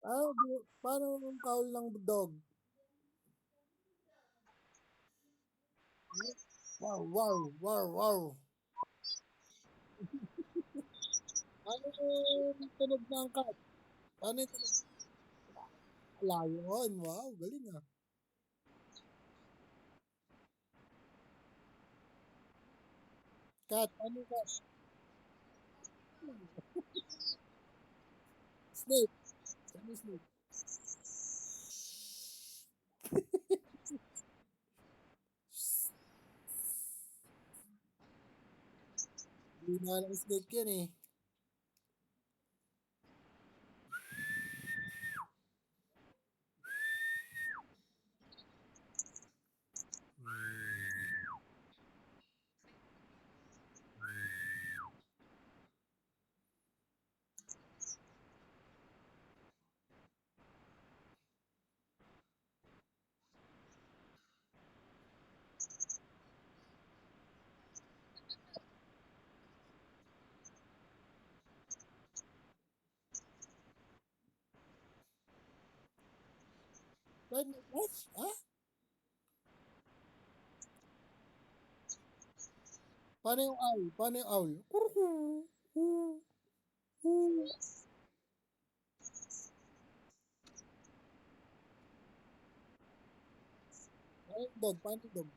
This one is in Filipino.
Paano yung kaul ng dog? Wow, wow, wow, wow. Paano yung tunog ng cat? Paano yung tunog? Layon. Wow, galing ah. Cat, paano yung cat? Snake. Paano yung snake? Hindi na alam snake yan eh. Paano? What? Ha? Paano yung owl? Paano yung owl? Kurku. Hu. Hu. Paano yung dog? Paano yung dog?